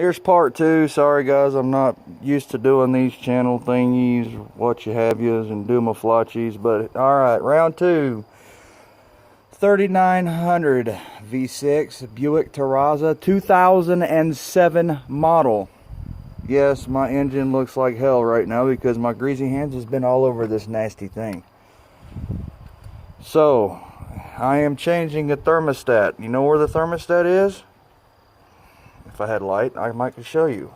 Here's part 2. Sorry guys, I'm not used to doing these channel thingies, what you have yous, and do my flotchies, but alright, round 2. 3900 V6 Buick Terraza 2007 model. Yes, my engine looks like hell right now because my greasy hands has been all over this nasty thing. So, I am changing the thermostat. You know where the thermostat is? If I had light, I might could show you.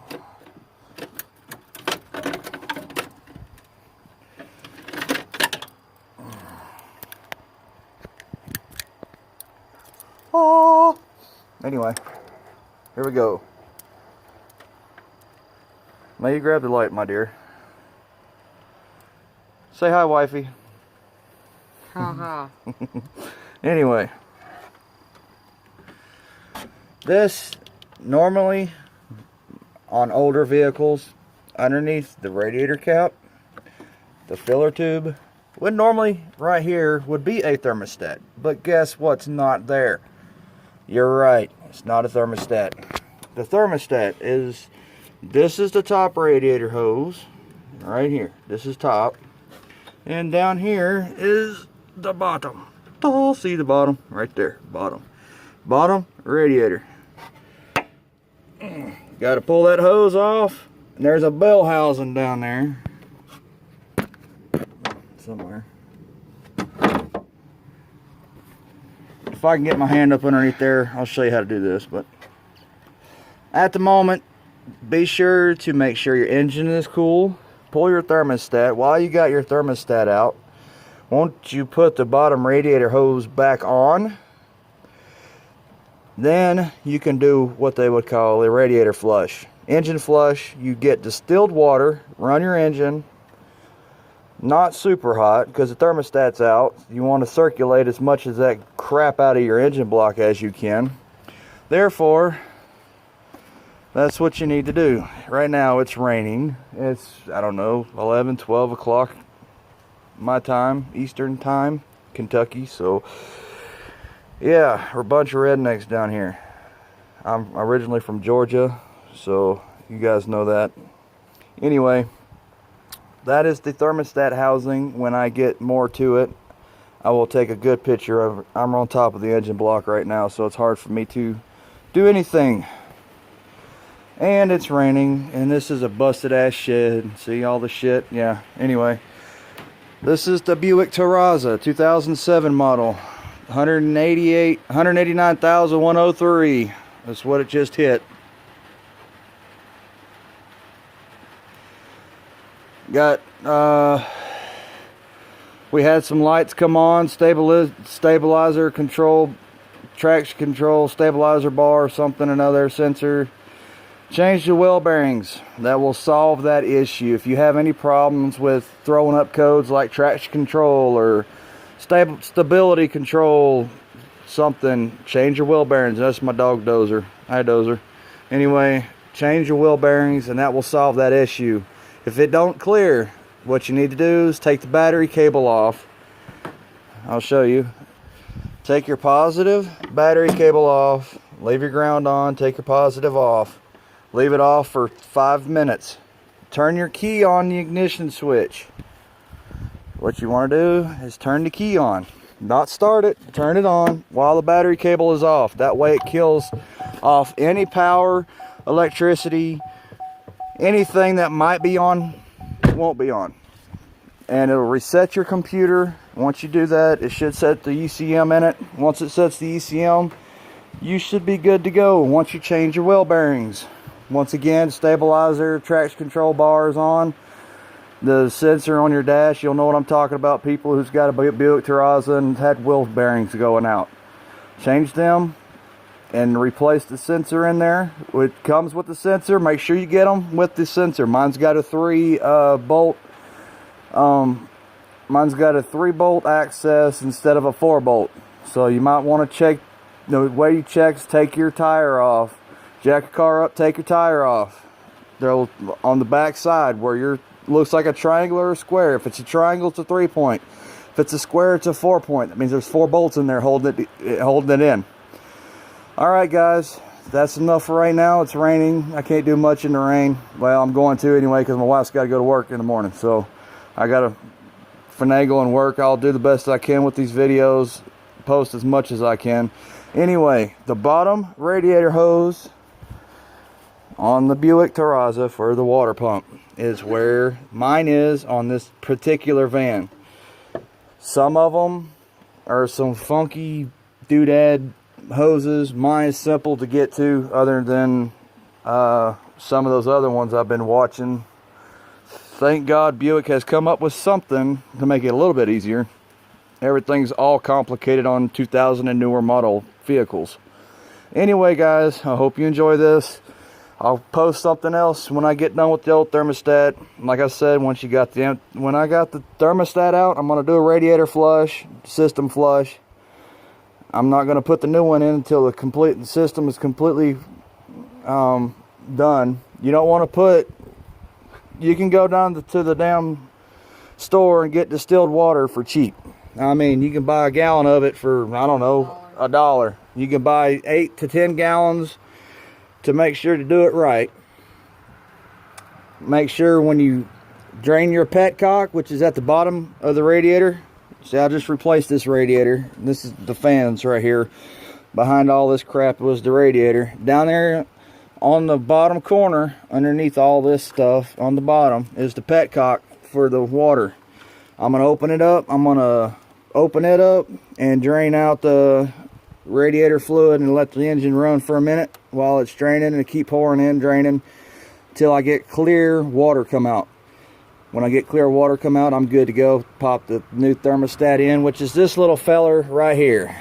Oh. Anyway, here we go. May you grab the light, my dear. Say hi, wifey. Anyway, this normally on older vehicles, underneath the radiator cap, the filler tube, would normally right here would be a thermostat. But guess what's not there? You're right, it's not a thermostat. The thermostat is, this is the top radiator hose right here. This is top, and down here is the bottom. Oh, see the bottom right there, bottom radiator. Got to pull that hose off, and there's a bell housing down there somewhere. If I can get my hand up underneath there, I'll show you how to do this. But at the moment, be sure to make sure your engine is cool. Pull your thermostat. While you got your thermostat out, won't you put the bottom radiator hose back on? Then you can do what they would call a radiator flush. Engine flush, you get distilled water, run your engine, not super hot because the thermostat's out. You want to circulate as much of that crap out of your engine block as you can. Therefore, that's what you need to do. Right now it's raining. It's, I don't know, 11, 12 o'clock my time, Eastern time, Kentucky. So yeah, we're a bunch of rednecks down here. I'm originally from Georgia, so you guys know that. Anyway, that is the thermostat housing. When I get more to it, I will take a good picture of it. I'm on top of the engine block right now, so it's hard for me to do anything. And it's raining, and this is a busted ass shed. See all the shit? Yeah, anyway. This is the Buick Terraza 2007 model. 189,103. That's what it just hit. Got we had some lights come on, stabilizer control, traction control, stabilizer bar, something, another sensor. Change the wheel bearings. That will solve that issue. If you have any problems with throwing up codes like traction control or stability control, something, change your wheel bearings. That's my dog Dozer. Hi Dozer. Anyway, change your wheel bearings and that will solve that issue. If it don't clear, what you need to do is take the battery cable off. I'll show you. Take your positive battery cable off, leave your ground on, take your positive off. Leave it off for 5 minutes. Turn your key on the ignition switch. What you want to do is turn the key on. Not start it, turn it on while the battery cable is off. That way it kills off any power, electricity, anything that might be on, won't be on. And it'll reset your computer. Once you do that, it should set the ECM in it. Once it sets the ECM, you should be good to go once you change your wheel bearings. Once again, stabilizer, traction control bar is on. The sensor on your dash, you'll know what I'm talking about. People who's got a Buick Terraza and had wheel bearings going out. Change them and replace the sensor in there. It comes with the sensor. Make sure you get them with the sensor. Mine's got a 3-bolt. Mine's got a 3-bolt access instead of a 4-bolt. So you might want to check. The way you check is take your tire off. Jack your car up, take your tire off. They'll on the back side where your looks like a triangle or a square. If it's a triangle, it's a 3-point. If it's a square, it's a 4-point. That means there's 4 bolts in there holding it in. All right, guys. that's enough for right now. It's raining. I can't do much in the rain. Well, I'm going to anyway because my wife's got to go to work in the morning. So I got to finagle and work. I'll do the best I can with these videos, post as much as I can. Anyway, the bottom radiator hose on the Buick Terraza for the water pump is where mine is on this particular van. Some of them are some funky doodad hoses. Mine is simple to get to, other than some of those other ones I've been watching. Thank God Buick has come up with something to make it a little bit easier. Everything's all complicated on 2000 and newer model vehicles. Anyway, guys, I hope you enjoy this. I'll post something else when I get done with the old thermostat. Like I said, when I got the thermostat out, I'm going to do a radiator flush, system flush. I'm not going to put the new one in until the system is completely done. You don't want to put... You can go down to the damn store and get distilled water for cheap. I mean, you can buy a gallon of it for, I don't know, $1. You can buy 8 to 10 gallons to make sure to do it right. Make sure when you drain your petcock, which is at the bottom of the radiator. See, I just replaced this radiator. This is the fans right here. Behind all this crap was the radiator. Down there on the bottom corner, underneath all this stuff, on the bottom, is the petcock for the water. I'm going to open it up. I'm going to open it up and drain out the radiator fluid and let the engine run for a minute while it's draining, and keep pouring in, draining till I get clear water come out. When I get clear water come out, I'm good to go. Pop the new thermostat in, which is this little feller right here.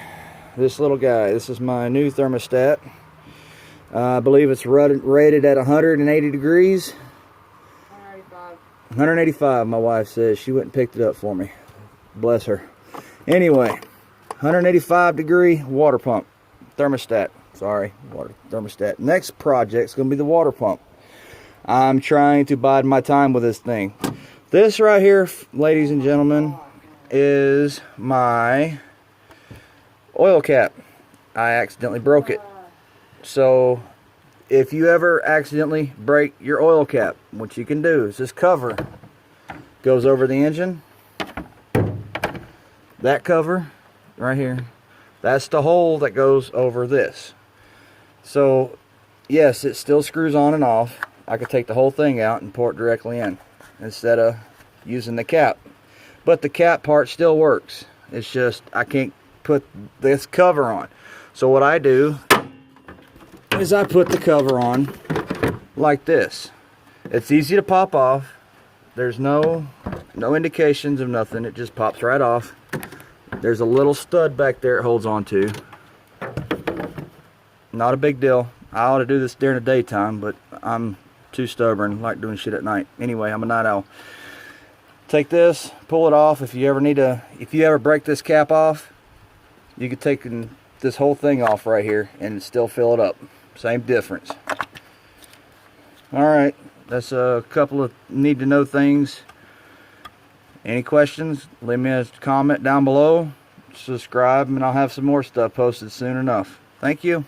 This little guy. This is my new thermostat. I believe it's rated at 180 degrees. 185. 185, my wife says. She went and picked it up for me. Bless her. Anyway, 185 degree water pump. Thermostat. Sorry, water thermostat. Next project's going to be the water pump. I'm trying to bide my time with this thing. This right here, ladies and gentlemen, is my oil cap. I accidentally broke it. So if you ever accidentally break your oil cap, what you can do is this cover goes over the engine. That cover right here, that's the hole that goes over this. So yes, it still screws on and off. I could take the whole thing out and pour it directly in instead of using the cap. But the cap part still works. It's just I can't put this cover on. So what I do is I put the cover on like this. It's easy to pop off. There's no indications of nothing. It just pops right off. There's a little stud back there it holds on to. Not a big deal. I ought to do this during the daytime, but I'm too stubborn, like doing shit at night. Anyway, I'm a night owl. Take this, pull it off. If you ever break this cap off, you could take this whole thing off right here and still fill it up. Same difference. Alright, that's a couple of need to know things. Any questions? Leave me a comment down below. Subscribe, and I'll have some more stuff posted soon enough. Thank you.